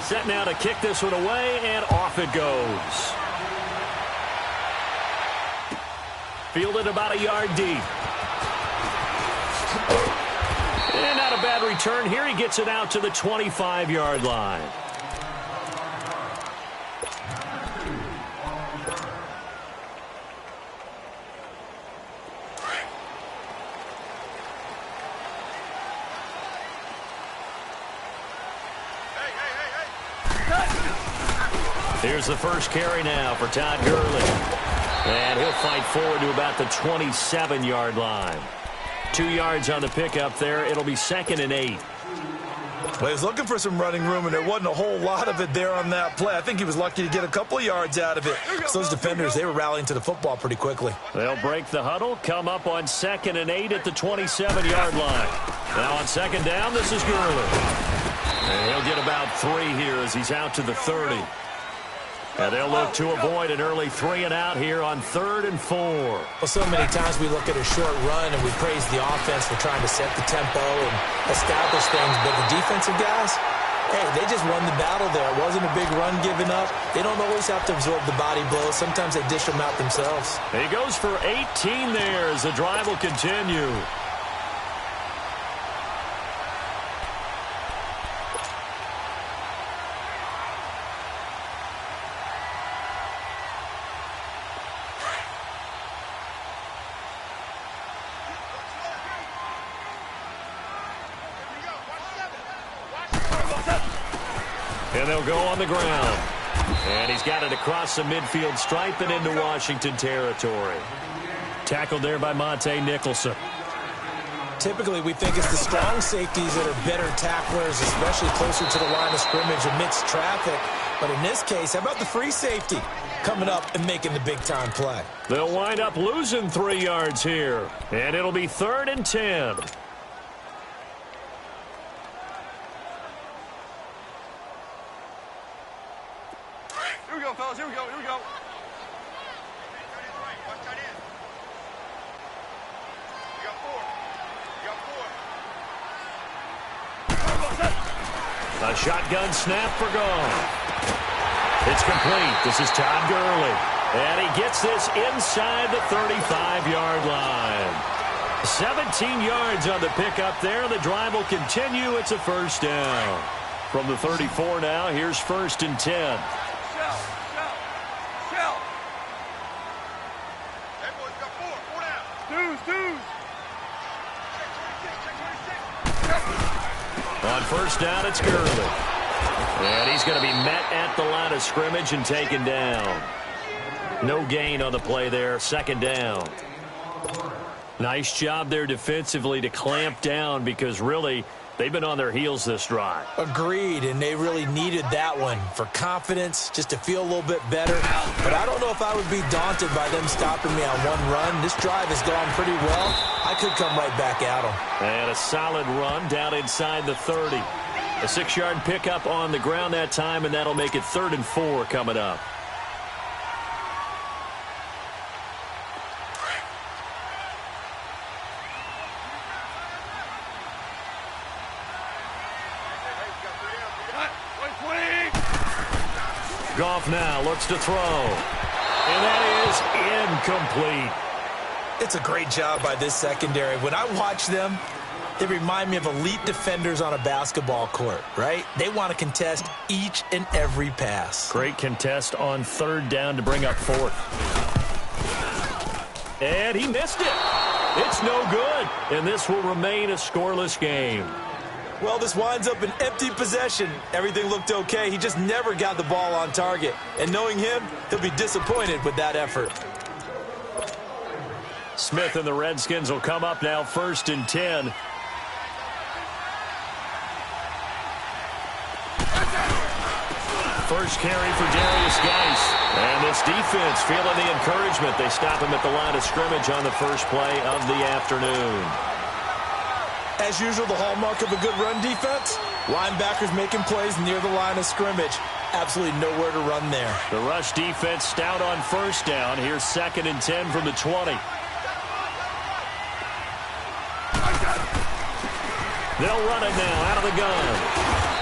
Set now to kick this one away, and off it goes. Fielded about a yard deep. And not a bad return here. He gets it out to the 25-yard line. Here's the first carry now for Todd Gurley. And he'll fight forward to about the 27-yard line. 2 yards on the pickup there. It'll be 2nd and 8. Well, he was looking for some running room, and there wasn't a whole lot of it there on that play. I think he was lucky to get a couple of yards out of it. So those defenders, they were rallying to the football pretty quickly. They'll break the huddle, come up on 2nd and 8 at the 27-yard line. Now on 2nd down, this is Gurley. And he'll get about 3 here as he's out to the 30. And they'll look to avoid an early 3 and out here on 3rd and 4. Well, so many times we look at a short run and we praise the offense for trying to set the tempo and establish things. But the defensive guys, hey, they just won the battle there. It wasn't a big run given up. They don't always have to absorb the body blows. Sometimes they dish them out themselves. He goes for 18 there as the drive will continue. And they'll go on the ground. And he's got it across the midfield stripe and into Washington territory. Tackled there by Monte Nicholson. Typically, we think it's the strong safeties that are better tacklers, especially closer to the line of scrimmage amidst traffic. But in this case, how about the free safety coming up and making the big-time play? They'll wind up losing 3 yards here. And it'll be 3rd and 10. Here we go, fellas. Here we go. Here we go. A shotgun snap for Gone. It's complete. This is Todd Gurley. And he gets this inside the 35-yard line. 17 yards on the pickup there. The drive will continue. It's a 1st down. From the 34 now, here's 1st and 10. On 1st down, it's Gurley. And he's going to be met at the line of scrimmage and taken down. No gain on the play there. 2nd down. Nice job there defensively to clamp down because really they've been on their heels this drive. Agreed, and they really needed that one for confidence, just to feel a little bit better. But I don't know if I would be daunted by them stopping me on one run. This drive has gone pretty well. I could come right back at them. And a solid run down inside the 30. A 6-yard pickup on the ground that time, and that'll make it 3rd and 4 coming up. Goff now looks to throw. And that is incomplete. It's a great job by this secondary. When I watch them, they remind me of elite defenders on a basketball court, right? They want to contest each and every pass. Great contest on 3rd down to bring up 4th. And he missed it. It's no good. And this will remain a scoreless game. Well, this winds up an empty possession. Everything looked okay. He just never got the ball on target. And knowing him, he'll be disappointed with that effort. Smith and the Redskins will come up now 1st and 10. First carry for Darius Geis. And this defense feeling the encouragement. They stop him at the line of scrimmage on the first play of the afternoon. As usual, the hallmark of a good run defense, linebackers making plays near the line of scrimmage. Absolutely nowhere to run there. The rush defense stout on 1st down. Here's 2nd and 10 from the 20. They'll run it now out of the gun.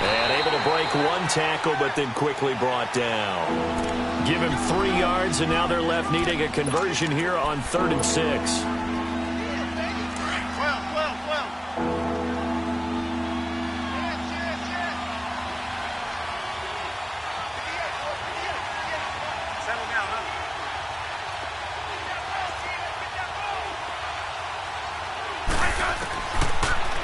And able to break one tackle, but then quickly brought down. Give him 3 yards, and now they're left needing a conversion here on 3rd and 6.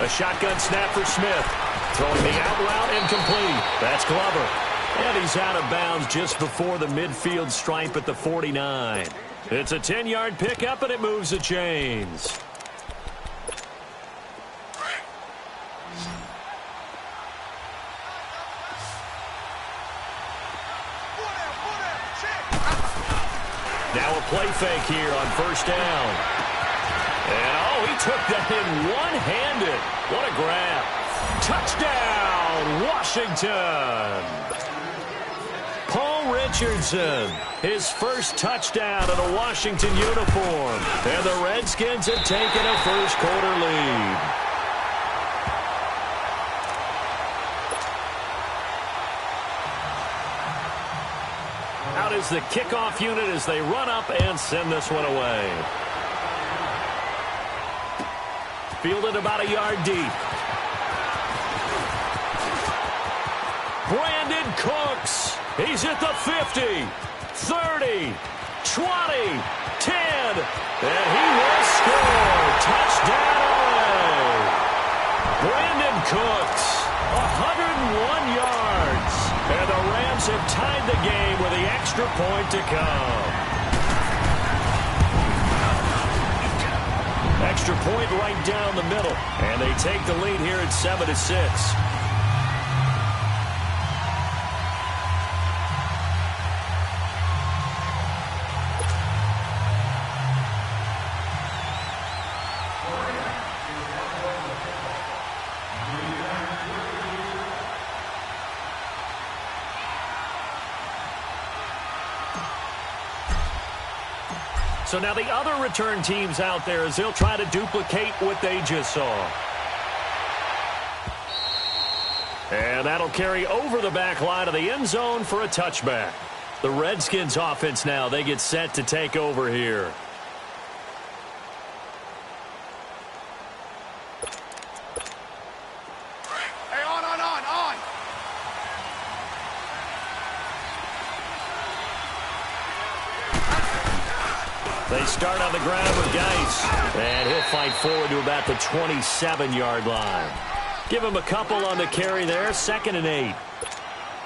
A shotgun snap for Smith. Throwing the out route incomplete. That's Glover. And he's out of bounds just before the midfield stripe at the 49. It's a 10-yard pickup, and it moves the chains. Now a play fake here on 1st down. And, oh, he took that in one-handed. What a grab. Touchdown, Washington. Paul Richardson, his first touchdown in a Washington uniform. And the Redskins have taken a first-quarter lead. Out is the kickoff unit as they run up and send this one away. Fielded about a yard deep. Brandon Cooks. He's at the 50, 30, 20, 10. And he will score. Touchdown away. Brandon Cooks, 101 yards. And the Rams have tied the game with the extra point to come. Extra point right down the middle. And they take the lead here at 7-6. So now the other return teams out there as they'll try to duplicate what they just saw. And that'll carry over the back line of the end zone for a touchback. The Redskins offense now, they get set to take over here. Hey, on. They start on the ground with Geis. And he'll fight forward to about the 27-yard line. Give him a couple on the carry there. 2nd and 8.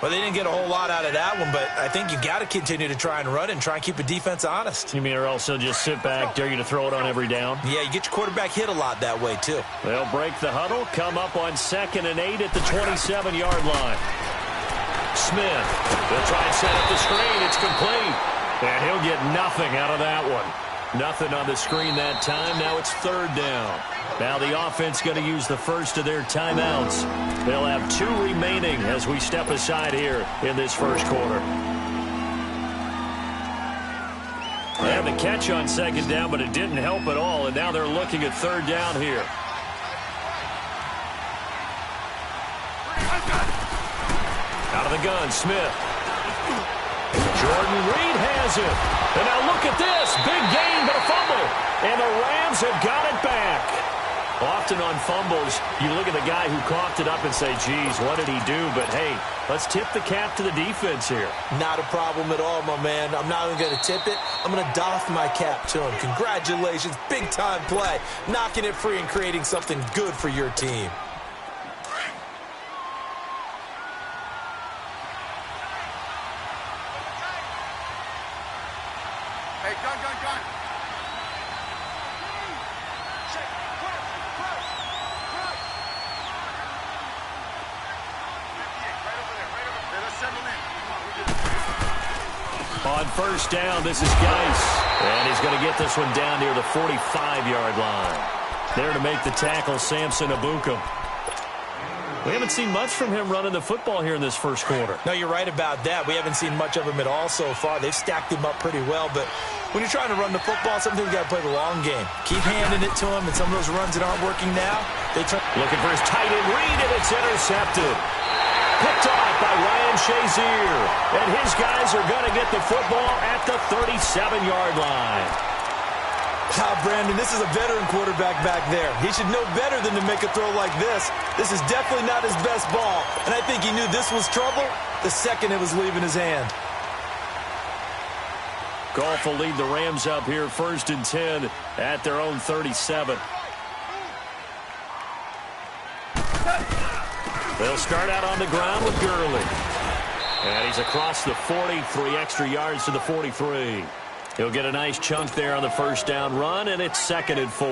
Well, they didn't get a whole lot out of that one, but I think you got to continue to try and run and try and keep the defense honest. You mean or else they'll just sit back, dare you to throw it on every down? Yeah, you get your quarterback hit a lot that way, too. They'll break the huddle, come up on 2nd and 8 at the 27-yard line. Smith, they'll try and set up the screen. It's complete. And he'll get nothing out of that one. Nothing on the screen that time. Now it's 3rd down. Now the offense going to use the first of their timeouts. They'll have 2 remaining as we step aside here in this first quarter. They had the catch on 2nd down, but it didn't help at all. And now they're looking at 3rd down here. Out of the gun, Smith. Jordan Reed has it. And now look at this. Big gain, but a fumble. And the Rams have got it back. Often on fumbles, you look at the guy who coughed it up and say, geez, what did he do? But, hey, let's tip the cap to the defense here. Not a problem at all, my man. I'm not even going to tip it. I'm going to doff my cap to him. Congratulations. Big-time play. Knocking it free and creating something good for your team. Hey, gun. On 1st down, this is Geis. And he's going to get this one down near the 45-yard line. There to make the tackle, Samson Abukum. We haven't seen much from him running the football here in this first quarter. No, you're right about that. We haven't seen much of him at all so far. They've stacked him up pretty well, but when you're trying to run the football, sometimes you got to play the long game. Keep handing it to him, and some of those runs that aren't working now, they turn. Looking for his tight end read, and it's intercepted. Picked off by Ryan Shazier. And his guys are going to get the football at the 37-yard line. Brandon, this is a veteran quarterback back there. He should know better than to make a throw like this. This is definitely not his best ball. And I think he knew this was trouble the second it was leaving his hand. Goff will lead the Rams up here 1st and 10 at their own 37. They'll start out on the ground with Gurley. And he's across the 40, 3 extra yards to the 43. He'll get a nice chunk there on the first down run, and it's 2nd and 4.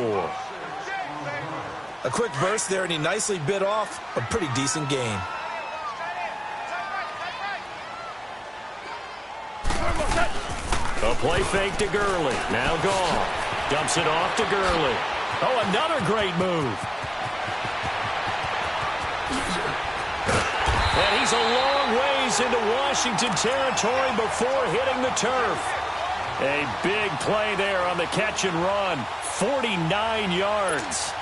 A quick burst there, and he nicely bit off a pretty decent gain. A play fake to Gurley. Now Goff dumps it off to Gurley. Oh, another great move. And he's a long ways into Washington territory before hitting the turf. A big play there on the catch and run. 49 yards.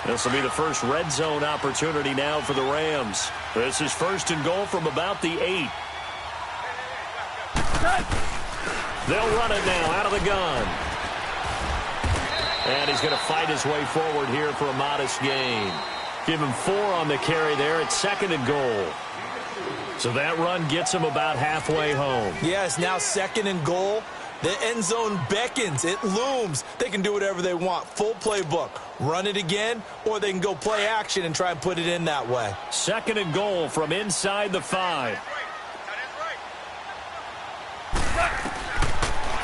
This will be the first red zone opportunity now for the Rams. This is 1st and goal from about the 8. They'll run it now out of the gun. And he's going to fight his way forward here for a modest gain. Give him 4 on the carry there at 2nd and goal. So that run gets him about halfway home. Yes, now 2nd and goal. The end zone beckons. It looms. They can do whatever they want. Full playbook. Run it again, or they can go play action and try and put it in that way. 2nd and goal from inside the 5.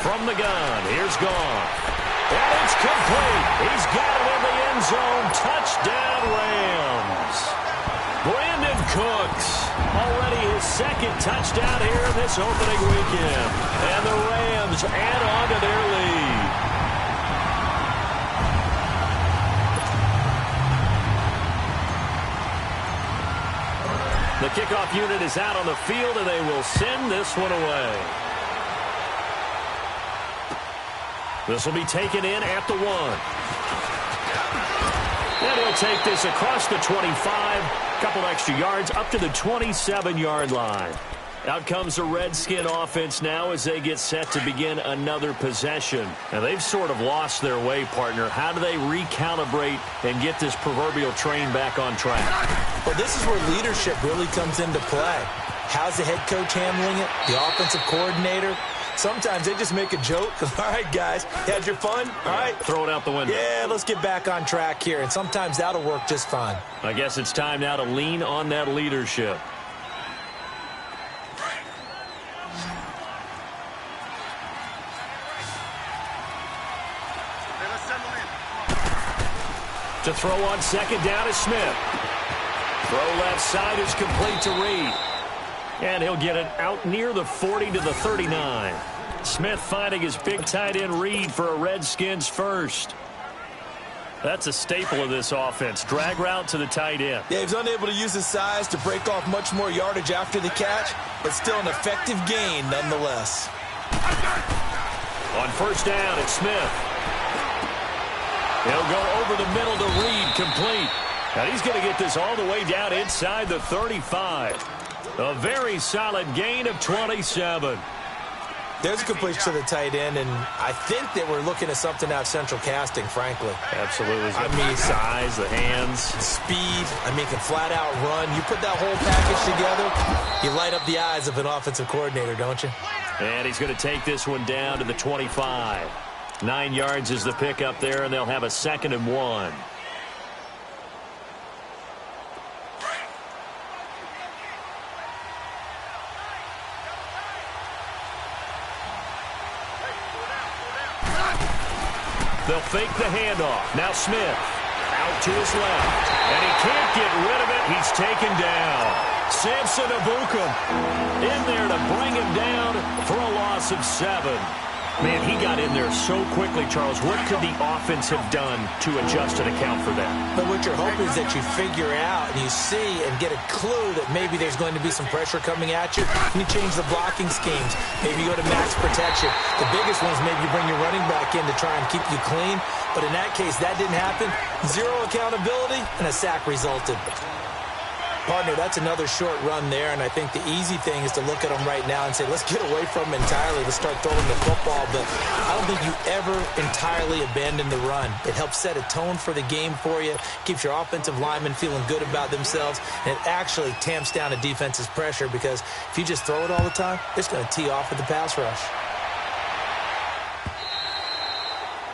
From the gun, here's Goff. And it's complete. He's got it in the end zone. Touchdown, Rams. Brandon Cooks, already his 2nd touchdown here in this opening weekend. And the Rams add on to their lead. The kickoff unit is out on the field, and they will send this one away. This will be taken in at the 1. And he'll take this across the 25. Couple extra yards up to the 27-yard line. Out comes the Redskin offense now as they get set to begin another possession. And they've sort of lost their way, partner. How do they recalibrate and get this proverbial train back on track? Well, this is where leadership really comes into play. How's the head coach handling it? The offensive coordinator? Sometimes they just make a joke. All right, guys, had your fun? All right. Throw it out the window. Yeah, let's get back on track here. And sometimes that'll work just fine. I guess it's time now to lean on that leadership. To throw on 2nd down is Smith. Throw left side is complete to Reed. And he'll get it out near the 40 to the 39. Smith finding his big tight end Reed for a Redskins first. That's a staple of this offense. Drag route to the tight end. Yeah, he's unable to use his size to break off much more yardage after the catch, but still an effective gain nonetheless. On 1st down, it's Smith. He'll go over the middle to Reed, complete. And he's going to get this all the way down inside the 35. A very solid gain of 27. There's a completion to the tight end, and I think that we're looking at something out of central casting, frankly. Absolutely. I mean, size, the hands. Speed. I mean, can flat out run. You put that whole package together, you light up the eyes of an offensive coordinator, don't you? And he's going to take this one down to the 25. 9 yards is the pickup there, and they'll have a 2nd and 1. They'll fake the handoff. Now Smith out to his left. And he can't get rid of it. He's taken down. Samson Ebukam in there to bring him down for a loss of 7. Man, he got in there so quickly, Charles. What could the offense have done to adjust and account for that? But what you're hoping is that you figure out and you see and get a clue that maybe there's going to be some pressure coming at you, and you change the blocking schemes. Maybe you go to max protection. The biggest one is maybe you bring your running back in to try and keep you clean. But in that case, that didn't happen. Zero accountability, and a sack resulted. Partner, that's another short run there, and I think the easy thing is to look at them right now and say, let's get away from them entirely. Let's start throwing the football, but I don't think you ever entirely abandon the run. It helps set a tone for the game for you, keeps your offensive linemen feeling good about themselves, and it actually tamps down a defense's pressure because if you just throw it all the time, it's going to tee off with the pass rush.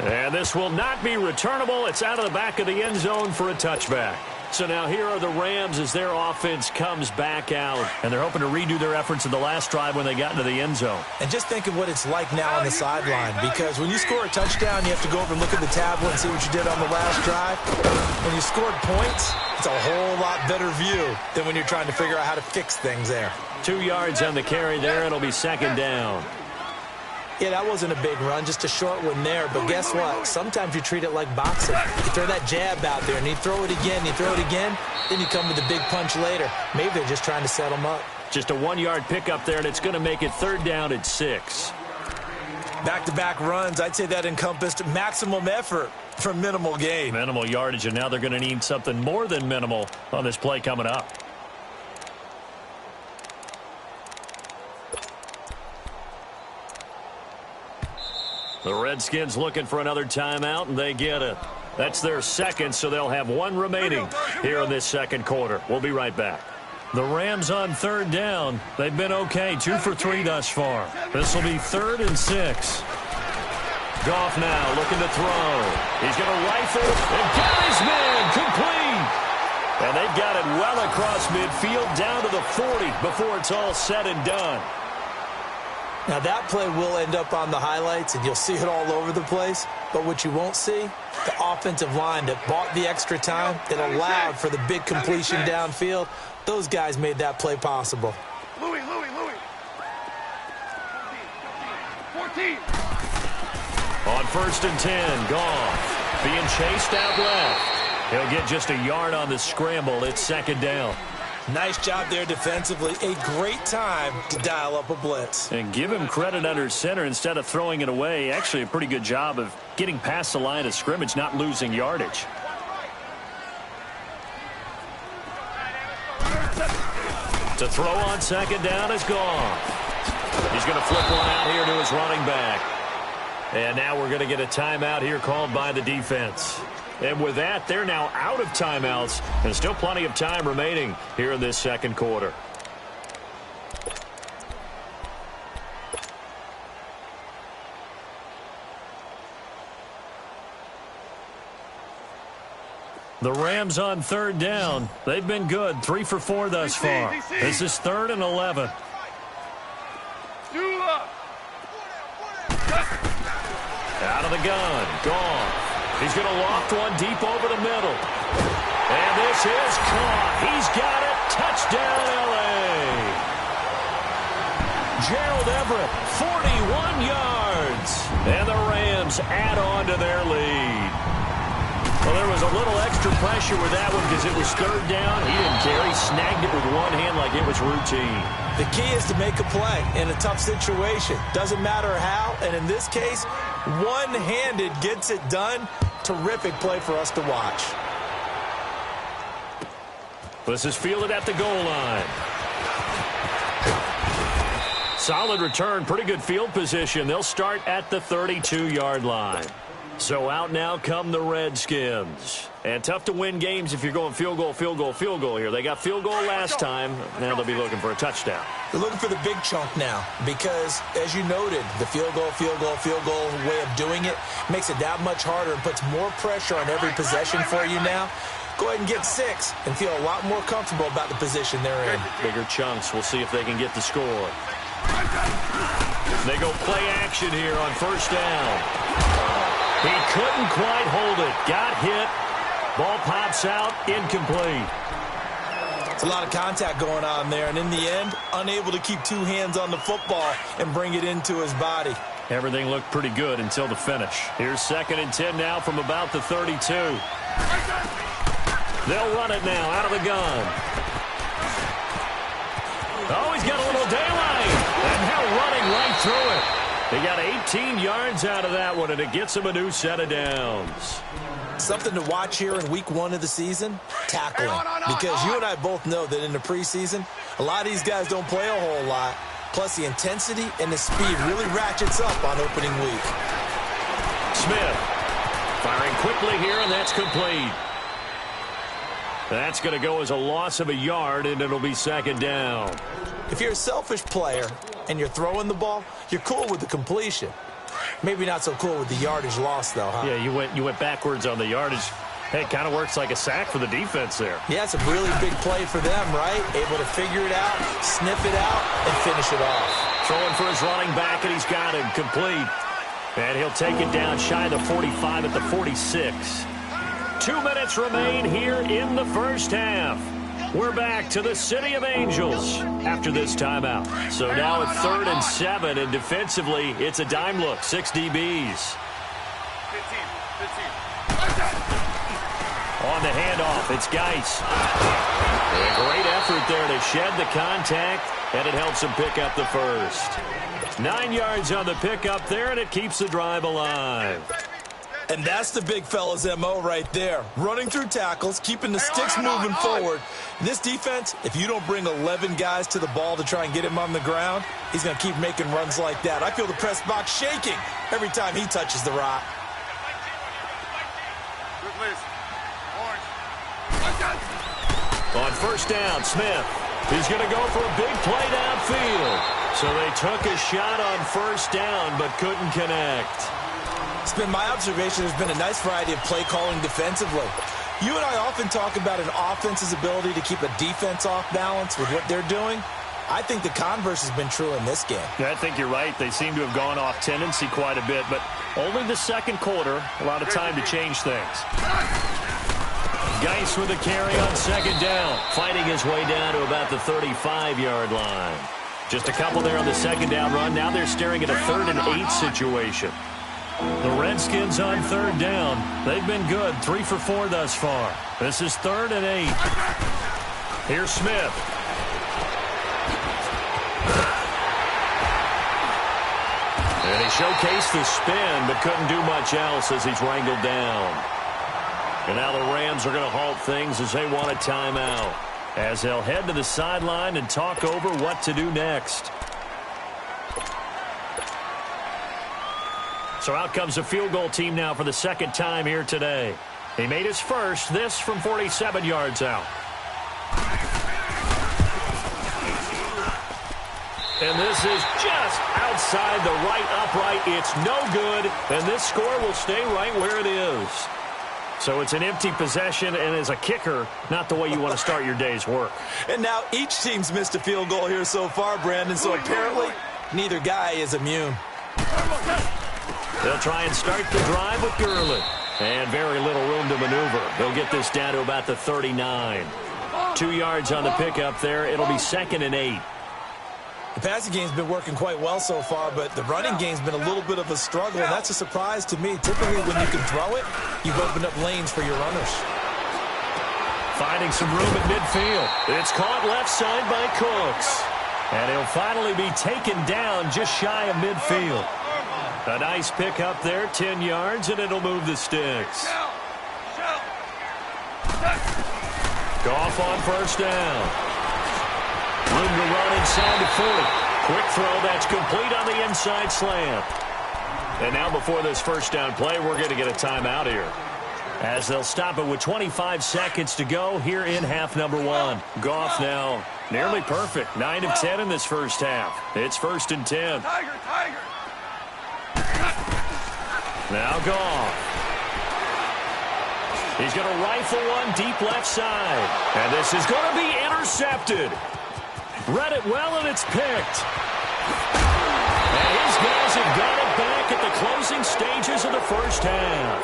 And this will not be returnable. It's out of the back of the end zone for a touchback. So now here are the Rams as their offense comes back out. And they're hoping to redo their efforts in the last drive when they got into the end zone. And just think of what it's like now on the sideline. Because when you score a touchdown, you have to go over and look at the tablet and see what you did on the last drive. When you scored points, it's a whole lot better view than when you're trying to figure out how to fix things there. 2 yards on the carry there. It'll be second down. Yeah, that wasn't a big run, just a short one there. But guess what? Sometimes you treat it like boxing. You throw that jab out there, and you throw it again, then you come with a big punch later. Maybe they're just trying to set them up. Just a 1-yard pickup there, and it's going to make it third down at 6. Back-to-back runs, I'd say that encompassed maximum effort for minimal gain. Minimal yardage, and now they're going to need something more than minimal on this play coming up. The Redskins looking for another timeout, and they get it. That's their second, so they'll have one remaining here in this second quarter. We'll be right back. The Rams on third down. They've been okay, 2 for 3 thus far. This will be 3rd and 6. Goff now looking to throw. He's going to rifle and got his man complete. And they've got it well across midfield down to the 40 before it's all said and done. Now, that play will end up on the highlights, and you'll see it all over the place. But what you won't see, the offensive line that bought the extra time, that allowed for the big completion downfield, those guys made that play possible. Louis. 14. On 1st and 10, Goff being chased out left. He'll get just a yard on the scramble. It's second down. Nice job there defensively. A great time to dial up a blitz. And give him credit under center instead of throwing it away. Actually, a pretty good job of getting past the line of scrimmage, not losing yardage. To throw on second down is Goff. He's going to flip one out here to his running back. And now we're going to get a timeout here called by the defense. And with that, they're now out of timeouts, and still plenty of time remaining here in this second quarter. The Rams on third down. They've been good, 3 for 4 thus far. This is 3rd and 11. Out of the gun, Goff. He's going to loft one deep over the middle. And this is caught. He's got it. Touchdown, L.A. Gerald Everett, 41 yards. And the Rams add on to their lead. Well, there was a little extra pressure with that one because it was third down. He didn't care. He snagged it with one hand like it was routine. The key is to make a play in a tough situation. Doesn't matter how, and in this case, one-handed gets it done. Terrific play for us to watch. This is fielded at the goal line. Solid return, pretty good field position. They'll start at the 32-yard line. So out now come the Redskins. And tough to win games if you're going field goal here. They got field goal last time. Now they'll be looking for a touchdown. They're looking for the big chunk now because, as you noted, the field goal way of doing it makes it that much harder and puts more pressure on every possession for you now. Go ahead and get 6 and feel a lot more comfortable about the position they're in. Bigger chunks. We'll see if they can get the score. They go play action here on first down. He couldn't quite hold it. Got hit. Ball pops out. Incomplete. It's a lot of contact going on there, and in the end, unable to keep 2 hands on the football and bring it into his body. Everything looked pretty good until the finish. Here's 2nd and 10 now from about the 32. They'll run it now out of the gun. Oh, he's got a little daylight. And now running right through it. He got 18 yards out of that one, and it gets him a new set of downs. Something to watch here in week 1 of the season, tackling. Because you and I both know that in the preseason, a lot of these guys don't play a whole lot. Plus, the intensity and the speed really ratchets up on opening week. Smith firing quickly here, and that's complete. That's going to go as a loss of a yard, and it'll be 2nd down. If you're a selfish player and you're throwing the ball, you're cool with the completion. Maybe not so cool with the yardage loss, though, huh? Yeah, you went backwards on the yardage. Hey, it kind of works like a sack for the defense there. Yeah, it's a really big play for them, right? Able to figure it out, sniff it out, and finish it off. Throwing for his running back, and he's got it complete. And he'll take it down shy of the 45 at the 46. 2 minutes remain here in the first half. We're back to the City of Angels after this timeout. So now it's 3rd and 7, and defensively, it's a dime look. 6 DBs. 15. On the handoff, it's Geis. A great effort there to shed the contact, and it helps him pick up the first. 9 yards on the pickup there, and it keeps the drive alive. And that's the big fella's M.O. right there. Running through tackles, keeping the sticks moving forward. This defense, if you don't bring 11 guys to the ball to try and get him on the ground, he's going to keep making runs like that. I feel the press box shaking every time he touches the rock. On 1st down, Smith. He's going to go for a big play downfield. So they took a shot on 1st down but couldn't connect. It's been my observation there's been a nice variety of play calling defensively. You and I often talk about an offense's ability to keep a defense off balance with what they're doing. I think the converse has been true in this game. Yeah, I think you're right. They seem to have gone off tendency quite a bit, but only the 2nd quarter, a lot of time to change things. Geis with a carry on 2nd down, fighting his way down to about the 35-yard line. Just a couple there on the 2nd down run. Now they're staring at a 3rd and 8 situation. The Redskins on 3rd down. They've been good, 3 for 4 thus far. This is 3rd and 8. Here's Smith. And he showcased the spin, but couldn't do much else as he's wrangled down. And now the Rams are going to halt things as they want a timeout, as they'll head to the sideline and talk over what to do next. So out comes the field goal team now for the 2nd time here today. He made his first, this from 47 yards out. And this is just outside the right upright. It's no good, and this score will stay right where it is. So it's an empty possession, and as a kicker, not the way you want to start your day's work. And now each team's missed a field goal here so far, Brandon, so apparently neither guy is immune. They'll try and start the drive with Gurley. And very little room to maneuver. They'll get this down to about the 39. 2 yards on the pickup there. It'll be 2nd and 8. The passing game's been working quite well so far, but the running game's been a little bit of a struggle, and that's a surprise to me. Typically, when you can throw it, you've opened up lanes for your runners. Finding some room at midfield. It's caught left side by Cooks. And he'll finally be taken down just shy of midfield. A nice pick up there, 10 yards, and it'll move the sticks. Goff on 1st down. Room to run inside the 40. Quick throw, that's complete on the inside slant. And now before this 1st down play, we're going to get a timeout here, as they'll stop it with 25 seconds to go here in half number 1. Goff now nearly perfect. 9 of 10 in this first half. It's 1st and 10. Tiger. Now Goff. He's going to rifle one deep left side. And this is going to be intercepted. Read it well, and it's picked. And his guys have got it back at the closing stages of the first half.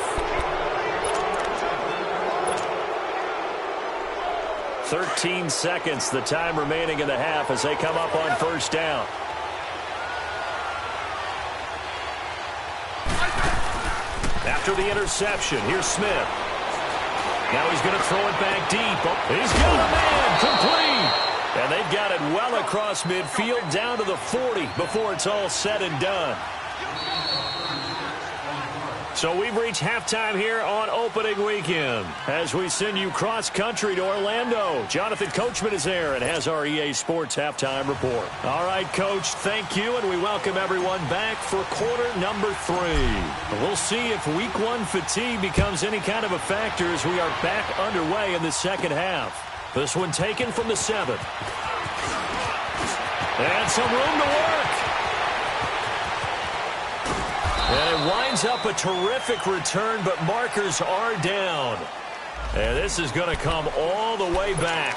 13 seconds, the time remaining in the half as they come up on 1st down. after the interception. Here's Smith. Now he's going to throw it back deep. Oh, he's got a man. Complete. And they've got it well across midfield down to the 40 before it's all said and done. So we've reached halftime here on opening weekend as we send you cross-country to Orlando. Jonathan Coachman is there and has our EA Sports halftime report. All right, Coach, thank you, and we welcome everyone back for quarter number 3. We'll see if week 1 fatigue becomes any kind of a factor as we are back underway in the second half. This one taken from the 7th. And some room to work. And it winds up a terrific return, but markers are down. And this is going to come all the way back.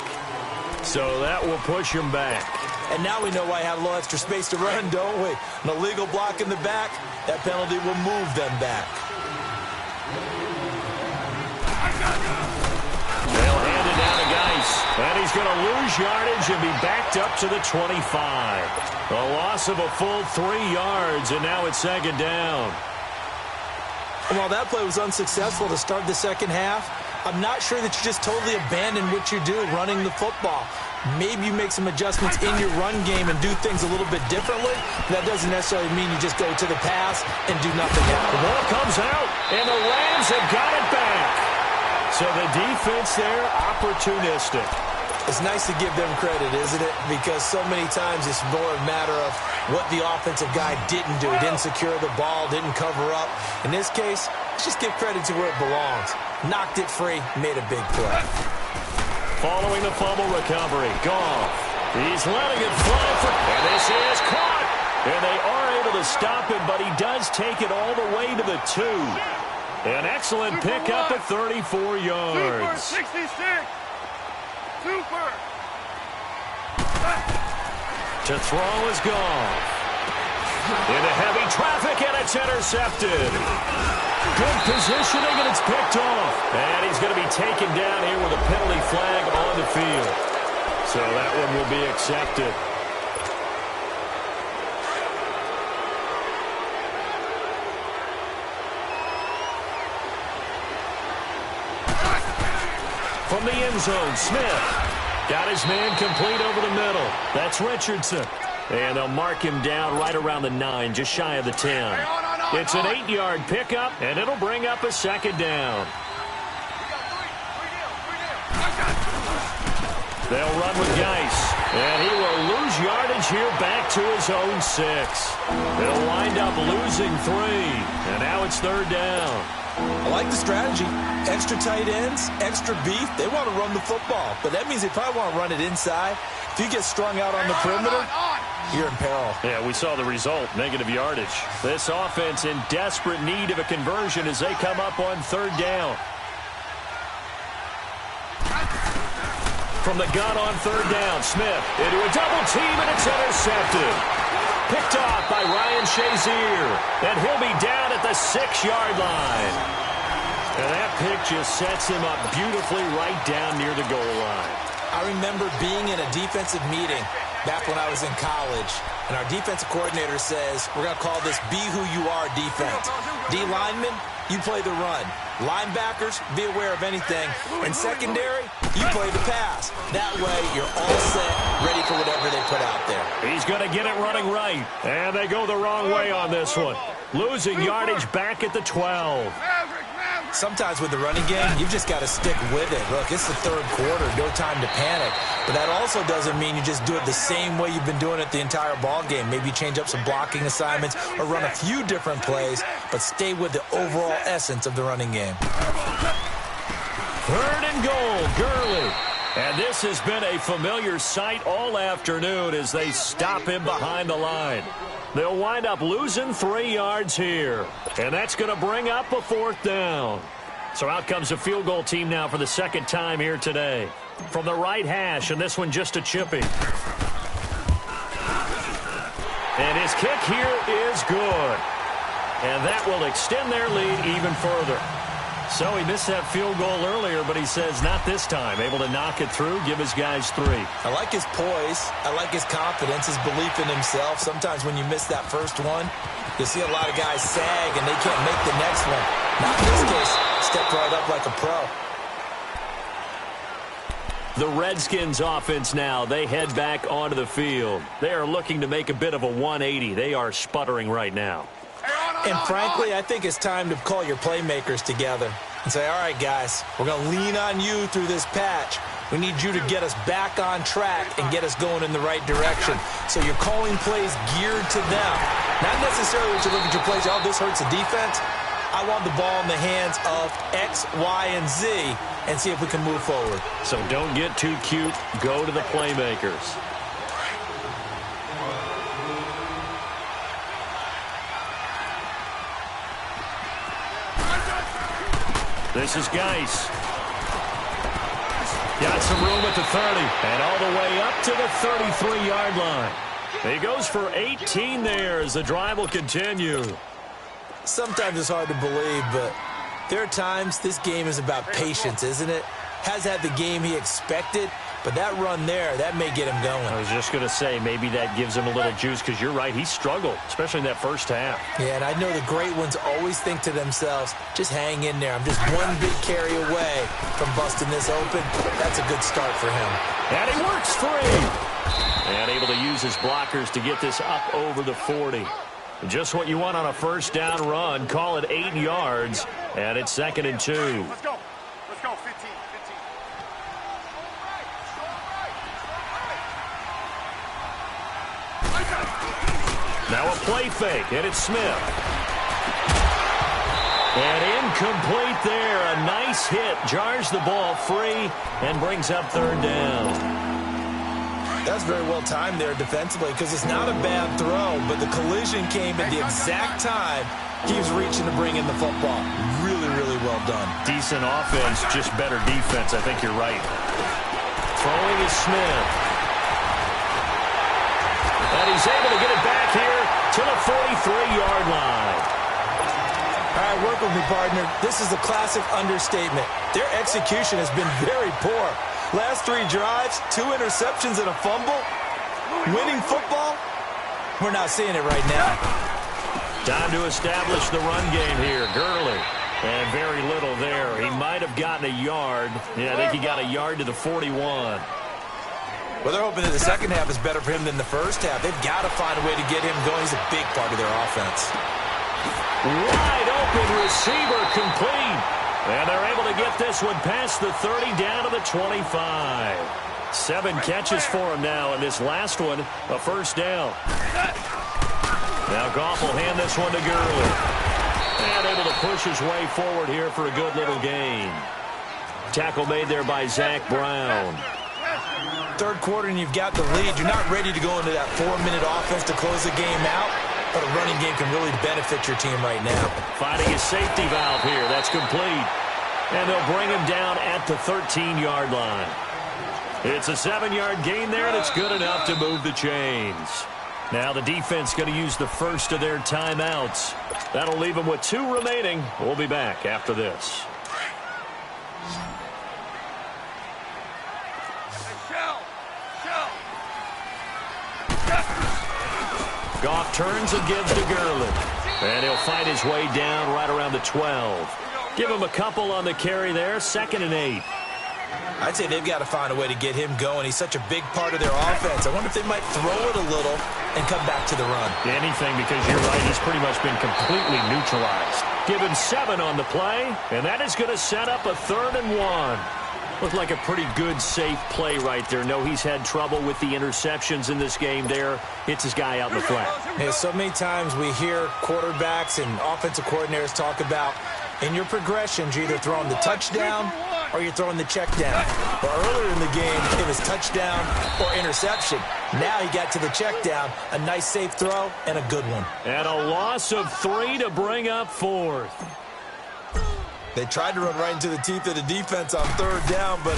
So that will push him back. And now we know why I have a little extra space to run, don't we? An illegal block in the back, that penalty will move them back. They'll hand it down to Geis. And he's going to lose yardage and be backed up to the 25. A loss of a full 3 yards, and now it's second down. While that play was unsuccessful to start the second half, I'm not sure that you just totally abandon what you do running the football. Maybe you make some adjustments in your run game and do things a little bit differently. That doesn't necessarily mean you just go to the pass and do nothing else. The ball comes out, and the Rams have got it back. So the defense there, opportunistic. It's nice to give them credit, isn't it? Because so many times it's more a matter of what the offensive guy didn't do. He didn't secure the ball, didn't cover up. In this case, let's just give credit to where it belongs. Knocked it free, made a big play. Following the fumble recovery, Goff. He's letting it fly for, and this is caught. And they are able to stop him, but he does take it all the way to the 2. An excellent pickup at 34 yards. Super 66. Super. To throw is Goff. Into heavy traffic, and it's intercepted. Good positioning, and it's picked off. And he's going to be taken down here with a penalty flag on the field. So that one will be accepted. From the end zone, Smith got his man complete over the middle. That's Richardson. And they'll mark him down right around the 9, just shy of the 10. It's an 8-yard pickup, and it'll bring up a second down. They'll run with Geis, and he will lose yardage here back to his own 6. They'll wind up losing 3, and now it's third down. I like the strategy. Extra tight ends, extra beef. They want to run the football, but that means they probably want to run it inside. If you get strung out on the perimeter, you're in peril. Yeah, we saw the result, negative yardage. This offense in desperate need of a conversion as they come up on third down. From the gun on third down, Smith into a double team, and it's intercepted. Picked off by Ryan Shazier, and he'll be down at the 6-yard line. And that pick just sets him up beautifully right down near the goal line. I remember being in a defensive meeting back when I was in college, and our defensive coordinator says, we're going to call this Be Who You Are defense. D linemen, you play the run. Linebackers, be aware of anything. And secondary, you play the pass. That way, you're all set, ready for whatever they put out there. He's going to get it running right. And they go the wrong way on this one. Losing yardage back at the 12. Sometimes with the running game, you've just got to stick with it. Look, it's the third quarter, no time to panic. But that also doesn't mean you just do it the same way you've been doing it the entire ball game. Maybe you change up some blocking assignments or run a few different plays, but stay with the overall essence of the running game. Third and goal, Gurley. And this has been a familiar sight all afternoon as they stop him behind the line. They'll wind up losing 3 yards here. And that's going to bring up a fourth down. So out comes a field goal team now for the second time here today. From the right hash, and this one just a chippy. And his kick here is good. And that will extend their lead even further. So he missed that field goal earlier, but he says not this time. Able to knock it through, give his guys 3. I like his poise. I like his confidence, his belief in himself. Sometimes when you miss that first one, you see a lot of guys sag and they can't make the next one. Not in this case. Stepped right up like a pro. The Redskins offense now. They head back onto the field. They are looking to make a bit of a 180. They are sputtering right now. And frankly, I think it's time to call your playmakers together and say, all right, guys, we're going to lean on you through this patch. We need you to get us back on track and get us going in the right direction. So you're calling plays geared to them. Not necessarily that you look at your plays, oh, this hurts the defense. I want the ball in the hands of X, Y, and Z and see if we can move forward. So don't get too cute. Go to the playmakers. This is Geis. Got some room at the 30. And all the way up to the 33-yard line. He goes for 18 there as the drive will continue. Sometimes it's hard to believe, but there are times this game is about patience, isn't it? Has had the game he expected, but that run there, that may get him going. I was just going to say, maybe that gives him a little juice, because you're right, he struggled, especially in that first half. Yeah, and I know the great ones always think to themselves, just hang in there. I'm just one big carry away from busting this open. That's a good start for him. And he works free. And able to use his blockers to get this up over the 40. Just what you want on a first down run. Call it 8 yards, and it's 2nd and 2. Let's go. Let's go. 15. Now a play fake, and it's Smith. And incomplete there. A nice hit. Jars the ball free and brings up 3rd down. That's very well timed there defensively because it's not a bad throw, but the collision came at the exact time he was reaching to bring in the football. Really, really well done. Decent offense, just better defense. I think you're right. Throwing is Smith. And he's able to get it back here to the 43-yard line. All right, work with me, partner. This is a classic understatement. Their execution has been very poor. Last 3 drives, 2 interceptions and a fumble. Winning football? We're not seeing it right now. Time to establish the run game here. Gurley. And very little there. He might have gotten a yard. Yeah, I think he got a yard to the 41. Well, they're hoping that the second half is better for him than the first half. They've got to find a way to get him going. He's a big part of their offense. Wide open receiver complete. And they're able to get this one past the 30 down to the 25. 7 catches for him now, and this last one, a first down. Now Goff will hand this one to Gurley. And able to push his way forward here for a good little gain. Tackle made there by Zach Brown. Third quarter and you've got the lead. You're not ready to go into that 4-minute offense to close the game out, but a running game can really benefit your team right now. Finding his safety valve here. That's complete. And they'll bring him down at the 13-yard line. It's a 7-yard gain there, and it's good enough to move the chains. Now the defense going to use the first of their timeouts. That'll leave them with 2 remaining. We'll be back after this. Goff turns and gives to Gurley. And he'll fight his way down right around the 12. Give him a couple on the carry there. 2nd and 8. I'd say they've got to find a way to get him going. He's such a big part of their offense. I wonder if they might throw it a little and come back to the run. Anything, because you're right, he's pretty much been completely neutralized. Give him 7 on the play, and that is going to set up a 3rd and 1. Looked like a pretty good, safe play right there. No, he's had trouble with the interceptions in this game there. Hits his guy out in the flat. Yeah, so many times we hear quarterbacks and offensive coordinators talk about in your progressions, you're either throwing the touchdown or you're throwing the check down. Well, earlier in the game, it was touchdown or interception. Now he got to the check down, a nice safe throw, and a good one. And a loss of 3 to bring up 4th. They tried to run right into the teeth of the defense on 3rd down, but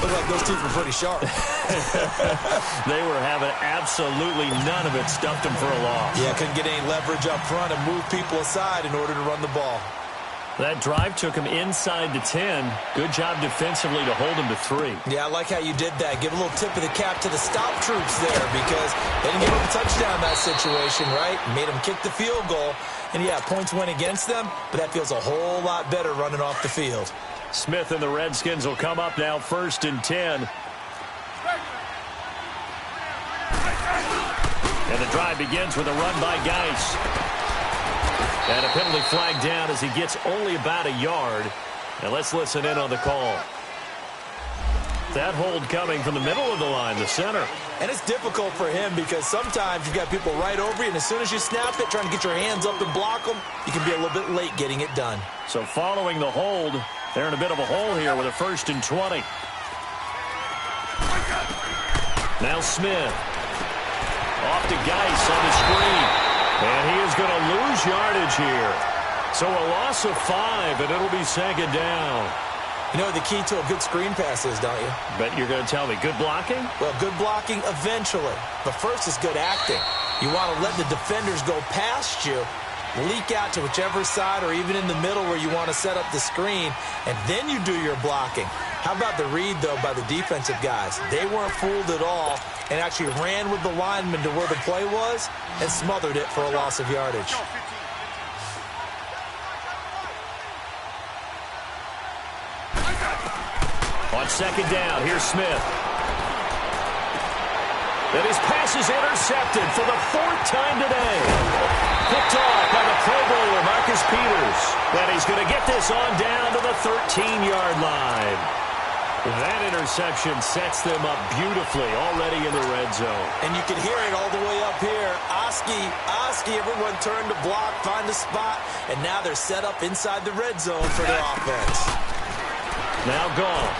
looked like those teeth were pretty sharp. They were having absolutely none of it. Stuffed them for a loss. Yeah, couldn't get any leverage up front and move people aside in order to run the ball. That drive took him inside the 10. Good job defensively to hold him to 3. Yeah, I like how you did that. Give a little tip of the cap to the stop troops there because they didn't give him a touchdown in that situation, right? Made him kick the field goal. And, yeah, points went against them, but that feels a whole lot better running off the field. Smith and the Redskins will come up now 1st and 10. And the drive begins with a run by Geis. And a penalty flag down as he gets only about a yard. And let's listen in on the call. That hold coming from the middle of the line, the center. And it's difficult for him because sometimes you've got people right over you, and as soon as you snap it, trying to get your hands up and block them, you can be a little bit late getting it done. So following the hold, they're in a bit of a hole here with a 1st and 20. Now Smith. Off to Geis on the screen. And he is going to lose yardage here. So a loss of 5, and it'll be 2nd down. You know what the key to a good screen pass is, don't you? Bet you're going to tell me good blocking? Well, good blocking eventually. But first is good acting. You want to let the defenders go past you, leak out to whichever side or even in the middle where you want to set up the screen, and then you do your blocking. How about the read, though, by the defensive guys? They weren't fooled at all and actually ran with the lineman to where the play was and smothered it for a loss of yardage. On 2nd down, here's Smith. And his pass is intercepted for the 4th time today. Picked off by the Pro Bowler, Marcus Peters. And he's going to get this on down to the 13-yard line. That interception sets them up beautifully already in the red zone. And you can hear it all the way up here. Oski, everyone turned to block, find a spot, and now they're set up inside the red zone for their offense. Now gone.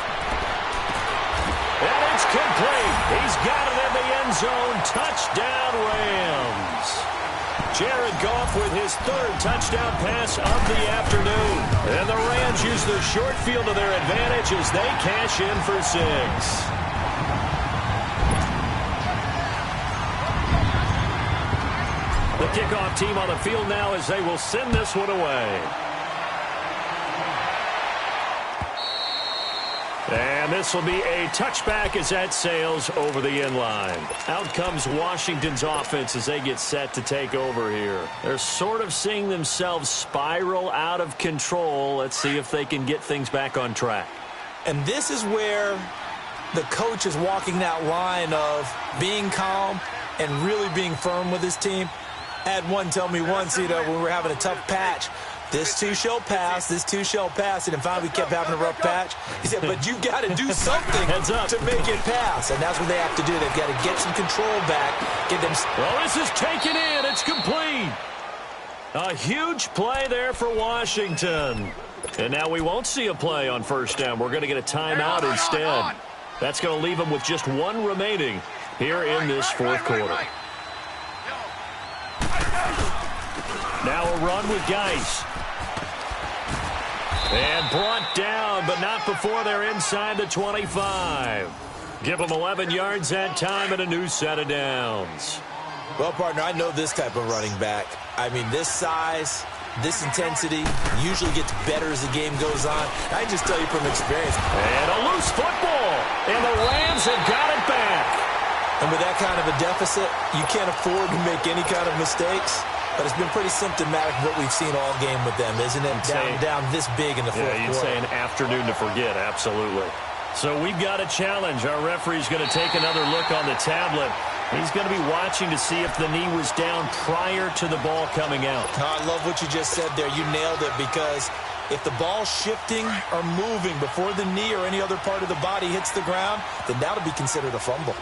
And it's complete. He's got it in the end zone. Touchdown, Rams. Jared Goff with his 3rd touchdown pass of the afternoon. And the Rams use the short field to their advantage as they cash in for 6. The kickoff team on the field now as they will send this one away. And this will be a touchback as that sails over the end line. Out comes Washington's offense as they get set to take over here. They're sort of seeing themselves spiral out of control. Let's see if they can get things back on track. And this is where the coach is walking that line of being calm and really being firm with his team. I had one tell me once, when we were having a tough patch, this too shall pass, this too shall pass. And finally we kept having a rough patch. He said, but you got to do something to make it pass. And that's what they have to do. They've got to get some control back. Get them. Well, this is taken in. It's complete. A huge play there for Washington. And now we won't see a play on 1st down. We're going to get a timeout instead. That's going to leave them with just 1 remaining here in this 4th quarter. Now a run with Geis. And brought down, but not before they're inside the 25. Give them 11 yards that time and a new set of downs. Well, partner, I know this type of running back. I mean, this size, this intensity usually gets better as the game goes on. I just tell you from experience. And a loose football. And the Rams have got it back. And with that kind of a deficit, you can't afford to make any kind of mistakes. But it's been pretty symptomatic of what we've seen all game with them, isn't it? Down this big in the 4th quarter. Yeah, you'd say an afternoon to forget, absolutely. So we've got a challenge. Our referee's going to take another look on the tablet. He's going to be watching to see if the knee was down prior to the ball coming out. I love what you just said there. You nailed it, because if the ball's shifting or moving before the knee or any other part of the body hits the ground, then that'll be considered a fumble.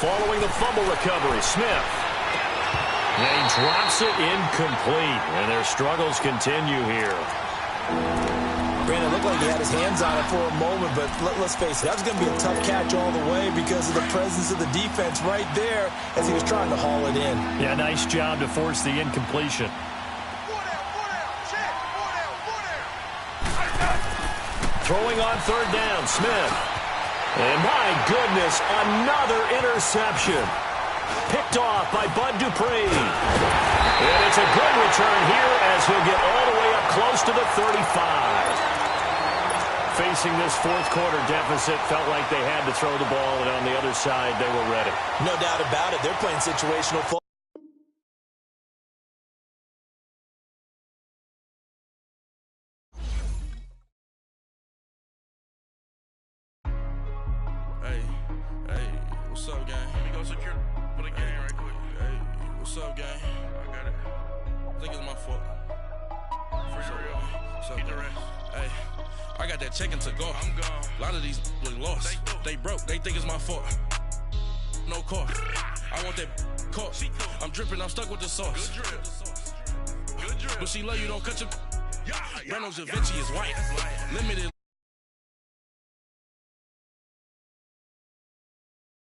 Following the fumble recovery, Smith. And he drops it incomplete. And their struggles continue here. Brandon, it looked like he had his hands on it for a moment, but let's face it, that was going to be a tough catch all the way because of the presence of the defense right there as he was trying to haul it in. Yeah, nice job to force the incompletion. Throwing on 3rd down, Smith. And my goodness, another interception. Picked Picked off by Bud Dupree. And it's a good return here as he'll get all the way up close to the 35. Facing this fourth quarter deficit, felt like they had to throw the ball, and on the other side, they were ready. No doubt about it. They're playing situational football. Hey, what's up, gang? Let me go secure for the game right quick. Hey, what's up, gang? I got it. I think it's my fault. For real. Keep the rest. Hey, I got that check-in to go. I'm gone. A lot of these look lost. They broke. They think it's my fault. No car. I want that cost. I'm dripping. I'm stuck with the sauce. Good drip. Good drip. But she love you. Don't cut your... Reynolds Da Vinci is white. Limited